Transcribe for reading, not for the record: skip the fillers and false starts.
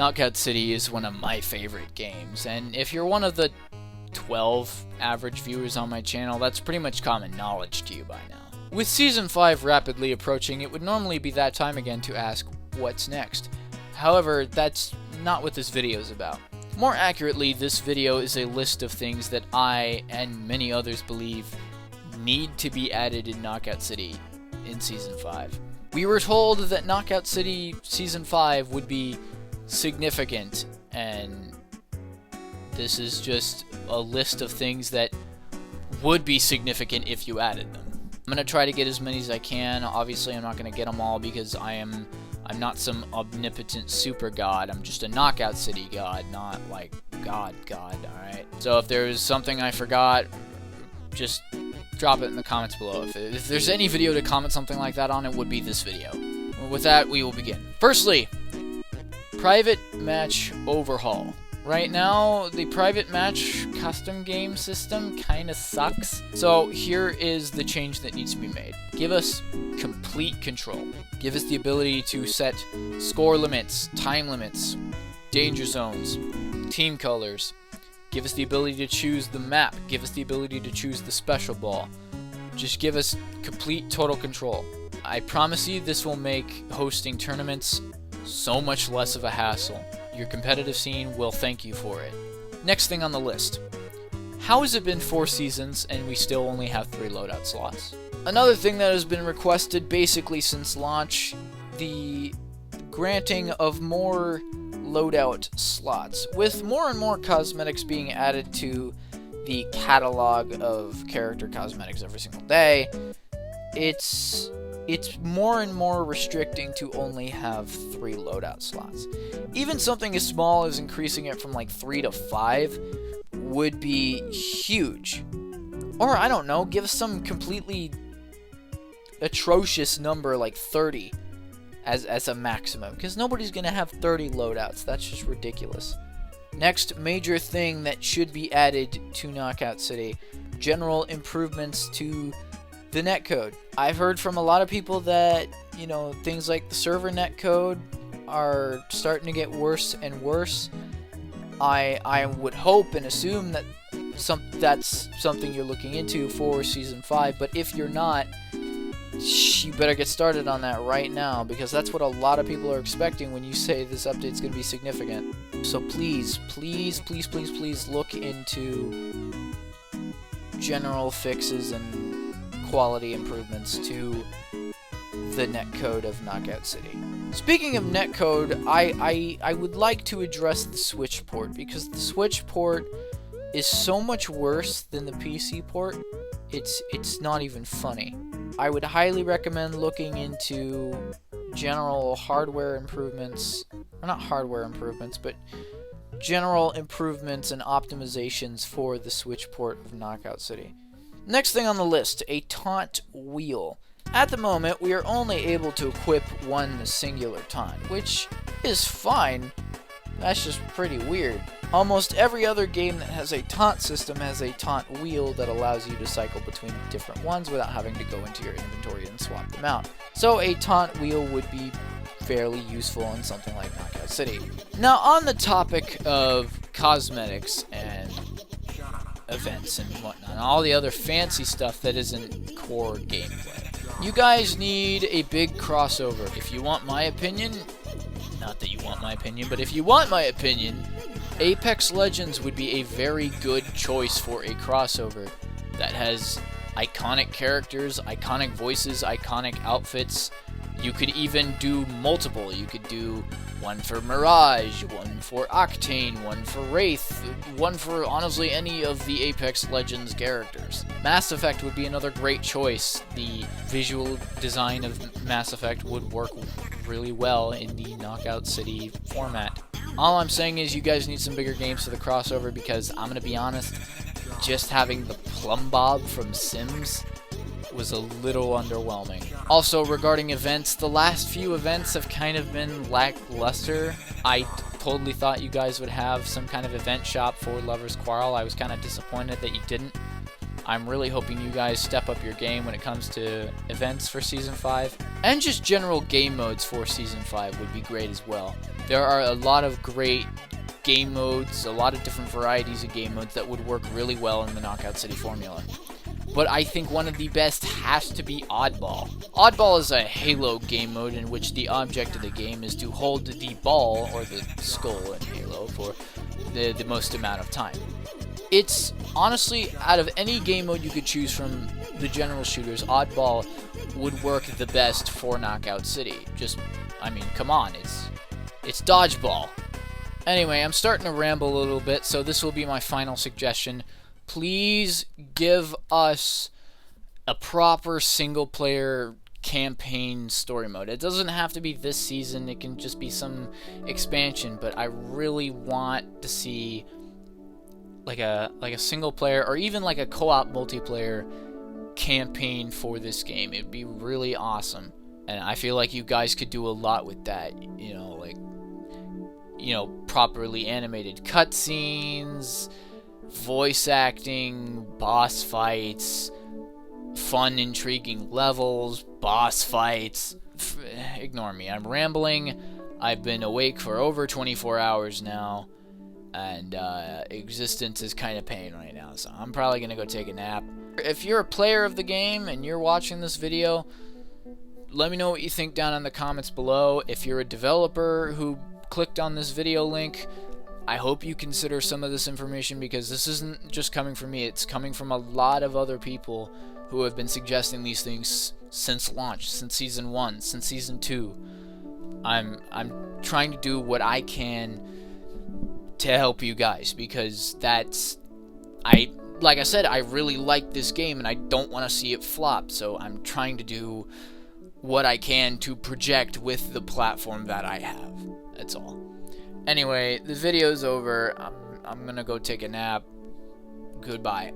Knockout City is one of my favorite games, and if you're one of the 12 average viewers on my channel, that's pretty much common knowledge to you by now. With Season 5 rapidly approaching, it would normally be that time again to ask, what's next? However, that's not what this video is about. More accurately, this video is a list of things that I, and many others believe, need to be added in Knockout City in Season 5. We were told that Knockout City Season 5 would be significant, and this is just a list of things that would be significant if you added them. I'm going to try to get as many as I can. Obviously, I'm not going to get them all because I'm not some omnipotent super god. I'm just a Knockout City god, not like god, alright? So if there's something I forgot, just drop it in the comments below. If there's any video to comment something like that on, it would be this video. With that, we will begin. Firstly, private match overhaul. Right now, the private match custom game system kinda sucks. So here is the change that needs to be made. Give us complete control. Give us the ability to set score limits, time limits, danger zones, team colors. Give us the ability to choose the map. Give us the ability to choose the special ball. Just give us complete total control. I promise you this will make hosting tournaments so much less of a hassle. Your competitive scene will thank you for it. Next thing on the list. How has it been 4 seasons and we still only have 3 loadout slots? Another thing that has been requested basically since launch, the granting of more loadout slots. With more and more cosmetics being added to the catalog of character cosmetics every single day, it's more and more restricting to only have 3 loadout slots. Even something as small as increasing it from like 3 to 5 would be huge. Or I don't know, give us some completely atrocious number like 30 as a maximum, because nobody's gonna have 30 loadouts. That's just ridiculous. Next major thing that should be added to Knockout City: general improvements to the netcode. I've heard from a lot of people that, you know, things like the server netcode are starting to get worse and worse. I would hope and assume that that's something you're looking into for Season 5, but if you're not, you better get started on that right now, because that's what a lot of people are expecting when you say this update's going to be significant. So please look into general fixes and quality improvements to the netcode of Knockout City. Speaking of netcode, I would like to address the Switch port, because the Switch port is so much worse than the PC port. It's not even funny. I would highly recommend looking into general hardware improvements, or not hardware improvements, but general improvements and optimizations for the Switch port of Knockout City. Next thing on the list, a taunt wheel. At the moment, we are only able to equip one singular taunt, which is fine. That's just pretty weird. Almost every other game that has a taunt system has a taunt wheel that allows you to cycle between different ones without having to go into your inventory and swap them out. So a taunt wheel would be fairly useful in something like Knockout City. Now, on the topic of cosmetics and events and whatnot, and all the other fancy stuff that isn't core gameplay, you guys need a big crossover. If you want my opinion, not that you want my opinion, but if you want my opinion, Apex Legends would be a very good choice for a crossover that has iconic characters, iconic voices, iconic outfits. You could even do multiple. You could do one for Mirage, one for Octane, one for Wraith, one for honestly any of the Apex Legends characters. Mass Effect would be another great choice. The visual design of Mass Effect would work really well in the Knockout City format. All I'm saying is you guys need some bigger games for the crossover, because I'm gonna be honest, just having the Plum Bob from Sims was a little underwhelming. Also, regarding events, the last few events have kind of been lackluster. I totally thought you guys would have some kind of event shop for Lover's Quarrel. I was kind of disappointed that you didn't. I'm really hoping you guys step up your game when it comes to events for Season 5. And just general game modes for Season 5 would be great as well. There are a lot of great game modes, a lot of different varieties of game modes that would work really well in the Knockout City formula. But I think one of the best has to be Oddball. Oddball is a Halo game mode in which the object of the game is to hold the ball, or the skull in Halo, for the most amount of time. It's honestly, out of any game mode you could choose from the general shooters, Oddball would work the best for Knockout City. Just, I mean, come on, it's Dodgeball. Anyway, I'm starting to ramble a little bit, so this will be my final suggestion. Please give us a proper single-player campaign story mode. It doesn't have to be this season, it can just be some expansion, but I really want to see like a single-player or even like a co-op multiplayer campaign for this game. It'd be really awesome, and I feel like you guys could do a lot with that, you know, like, you know, properly animated cutscenes, voice acting, boss fights, fun, intriguing levels, boss fights. Ignore me, I'm rambling. I've been awake for over 24 hours now, and existence is kind of pain right now, so I'm probably gonna go take a nap. If you're a player of the game and you're watching this video, let me know what you think down in the comments below. If you're a developer who clicked on this video link, I hope you consider some of this information, because this isn't just coming from me, it's coming from a lot of other people who have been suggesting these things since launch, since Season 1, since Season 2. I'm trying to do what I can to help you guys, because like I said, I really like this game and I don't want to see it flop, so I'm trying to do what I can to project with the platform that I have. That's all. Anyway, the video's over. I'm gonna go take a nap. Goodbye.